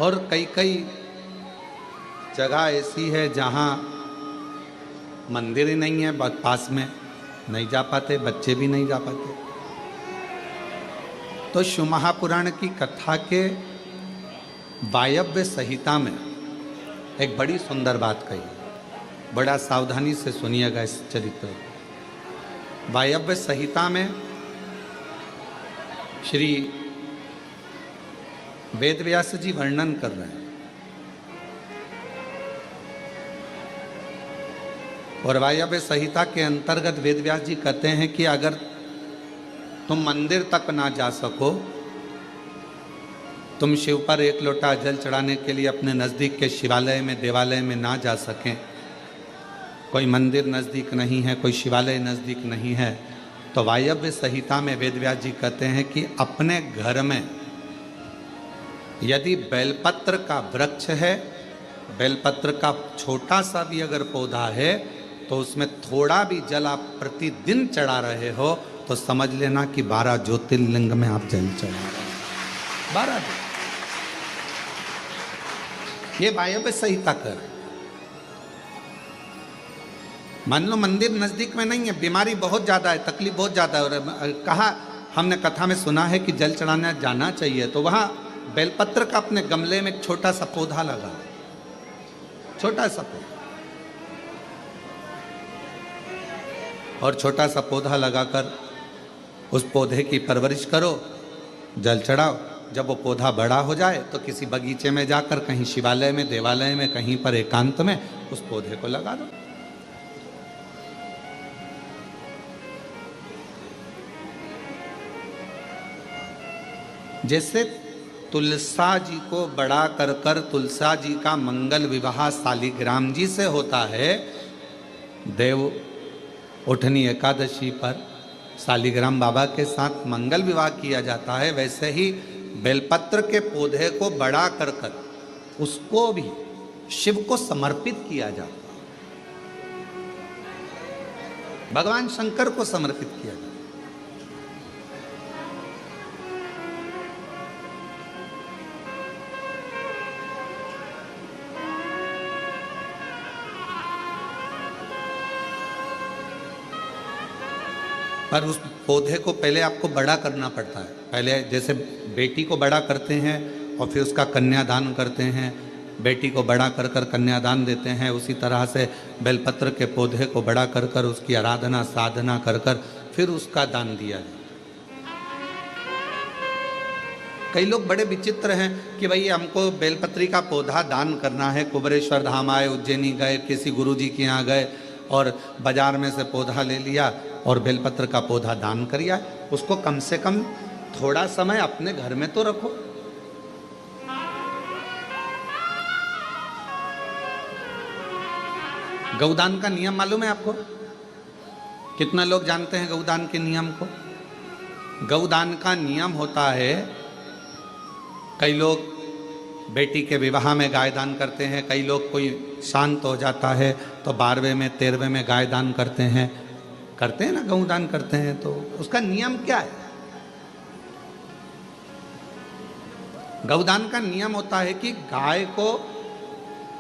और कई कई जगह ऐसी है जहाँ मंदिर ही नहीं है, बहुत पास में, नहीं जा पाते, बच्चे भी नहीं जा पाते। तो शिव महापुराण की कथा के वायव्य संहिता में एक बड़ी सुंदर बात कही, बड़ा सावधानी से सुनिएगा इस चरित्र को। वायव्य संहिता में श्री वेदव्यास जी वर्णन कर रहे हैं, और वायव्य संहिता के अंतर्गत वेदव्यास जी कहते हैं कि अगर तुम मंदिर तक ना जा सको, तुम शिव पर एक लोटा जल चढ़ाने के लिए अपने नज़दीक के शिवालय में, देवालय में ना जा सकें, कोई मंदिर नज़दीक नहीं है, कोई शिवालय नज़दीक नहीं है, तो वायव्य संहिता में वेदव्यास जी कहते हैं कि अपने घर में यदि बेलपत्र का वृक्ष है, बेलपत्र का छोटा सा भी अगर पौधा है, तो उसमें थोड़ा भी जल आप प्रतिदिन चढ़ा रहे हो तो समझ लेना कि 12 ज्योतिर्लिंग में आप जल चढ़ा रहे हैं। 12 ये वायव्य संहिता कर। मान लो मंदिर नजदीक में नहीं है, बीमारी बहुत ज्यादा है, तकलीफ बहुत ज्यादा है, और कहा हमने कथा में सुना है कि जल चढ़ाने जाना चाहिए, तो वहां बेलपत्र का अपने गमले में एक छोटा सा पौधा लगा, छोटा सा पौधा, और छोटा सा पौधा लगाकर उस पौधे की परवरिश करो, जल चढ़ाओ। जब वो पौधा बड़ा हो जाए तो किसी बगीचे में जाकर, कहीं शिवालय में, देवालय में, कहीं पर एकांत में उस पौधे को लगा दो। जैसे तुलसा जी को बड़ा कर कर तुलसा जी का मंगल विवाह शालिग्राम जी से होता है, देव उठनी एकादशी पर शालिग्राम बाबा के साथ मंगल विवाह किया जाता है, वैसे ही बेलपत्र के पौधे को बड़ा कर कर उसको भी शिव को समर्पित किया जाता है, भगवान शंकर को समर्पित किया जाता है। पर उस पौधे को पहले आपको बड़ा करना पड़ता है। पहले जैसे बेटी को बड़ा करते हैं और फिर उसका कन्यादान करते हैं, बेटी को बड़ा कर कर कन्यादान देते हैं, उसी तरह से बेलपत्र के पौधे को बड़ा कर कर उसकी आराधना साधना कर कर फिर उसका दान दिया जाए। कई लोग बड़े विचित्र हैं कि भाई हमको बेलपत्री का पौधा दान करना है, कुबरेश्वर धाम आए, उज्जैनी गए, किसी गुरुजी के यहाँ गए और बाजार में से पौधा ले लिया और बेलपत्र का पौधा दान करिए। उसको कम से कम थोड़ा समय अपने घर में तो रखो। गौदान का नियम मालूम है आपको? कितना लोग जानते हैं गौदान के नियम को? गौदान का नियम होता है, कई लोग बेटी के विवाह में गाय दान करते हैं, कई लोग कोई शांत हो जाता है तो 12वें में 13वें में गाय दान करते हैं ना, गौदान करते हैं। तो उसका नियम क्या है? गौदान का नियम होता है कि गाय को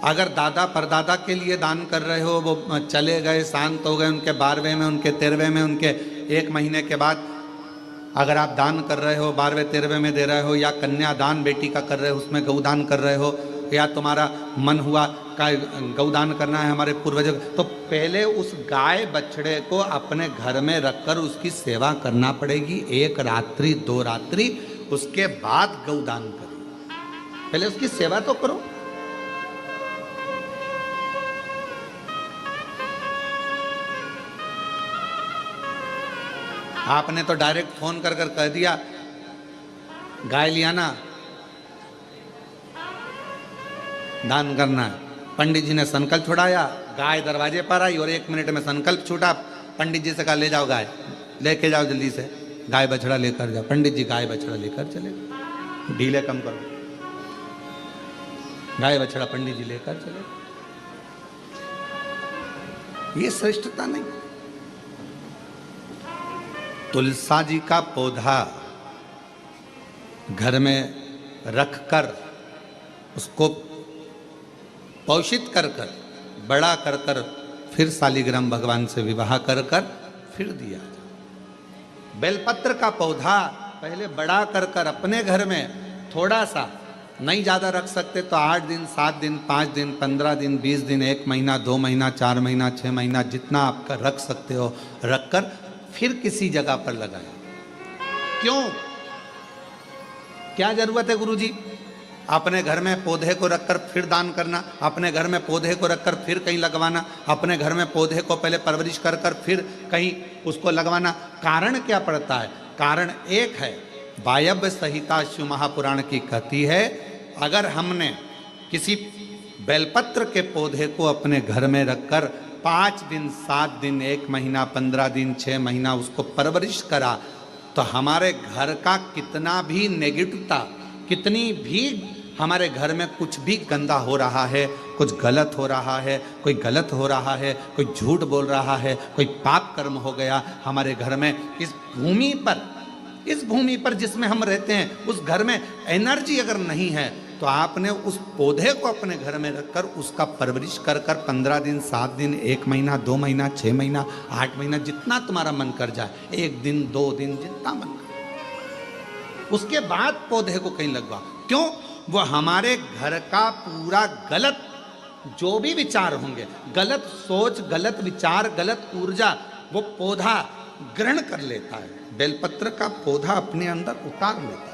अगर दादा परदादा के लिए दान कर रहे हो, वो चले गए, शांत हो गए, उनके 12वें में, उनके 13वें में, उनके 1 महीने के बाद अगर आप दान कर रहे हो, 12वें 13वें में दे रहे हो, या कन्यादान बेटी का कर रहे हो, उसमें गौदान कर रहे हो, या तुम्हारा मन हुआ का गौदान करना है हमारे पूर्वजों, तो पहले उस गाय बछड़े को अपने घर में रखकर उसकी सेवा करना पड़ेगी 1 रात्रि 2 रात्रि, उसके बाद गौदान करो। पहले उसकी सेवा तो करो। आपने तो डायरेक्ट फोन कर कर कह दिया गाय लिया ना, दान करना है। पंडित जी ने संकल्प छुड़ाया, गाय दरवाजे पर आई और 1 मिनट में संकल्प छूटा। पंडित जी से कहा ले जाओ गाय, लेके जाओ जल्दी से, गाय बछड़ा लेकर जाओ। पंडित जी गाय बछड़ा लेकर चले, ढीले कम करो, गाय बछड़ा पंडित जी लेकर चले। ये श्रेष्ठता नहीं। तुलसा जी का पौधा घर में रखकर उसको पोषित कर कर, बड़ा कर कर, फिर शालिग्राम भगवान से विवाह कर कर फिर दिया जाए। बेलपत्र का पौधा पहले बड़ा कर कर अपने घर में थोड़ा सा, नहीं ज़्यादा रख सकते तो 8 दिन, 7 दिन, 5 दिन, 15 दिन, 20 दिन, 1 महीना, 2 महीना, 4 महीना, 6 महीना, जितना आपका रख सकते हो रख कर फिर किसी जगह पर लगाएं। क्यों, क्या जरूरत है गुरुजी अपने घर में पौधे को रखकर फिर दान करना, अपने घर में पौधे को रखकर फिर कहीं लगवाना, अपने घर में पौधे को पहले परवरिश कर कर फिर कहीं उसको लगवाना? कारण क्या पड़ता है? कारण एक है, वायव्य संहिता शिव महापुराण की कहती है, अगर हमने किसी बेलपत्र के पौधे को अपने घर में रखकर 5 दिन, 7 दिन, 1 महीना, 15 दिन, 6 महीना उसको परवरिश करा, तो हमारे घर का कितना भी नेगेटिवता, कितनी भी हमारे घर में कुछ भी गंदा हो रहा है, कुछ गलत हो रहा है, कोई गलत हो रहा है, कोई झूठ बोल रहा है, कोई पाप कर्म हो गया हमारे घर में, इस भूमि पर जिसमें हम रहते हैं, उस घर में एनर्जी अगर नहीं है, तो आपने उस पौधे को अपने घर में रखकर उसका परवरिश कर कर 15 दिन, 7 दिन, 1 महीना, 2 महीना, 6 महीना, 8 महीना, जितना तुम्हारा मन कर जाए, 1 दिन, 2 दिन, जितना मन कर, उसके बाद पौधे को कहीं लगवा। क्यों? वो हमारे घर का पूरा गलत जो भी विचार होंगे, गलत सोच, गलत विचार, गलत ऊर्जा, वो पौधा ग्रहण कर लेता है, बेलपत्र का पौधा अपने अंदर उतार लेता है।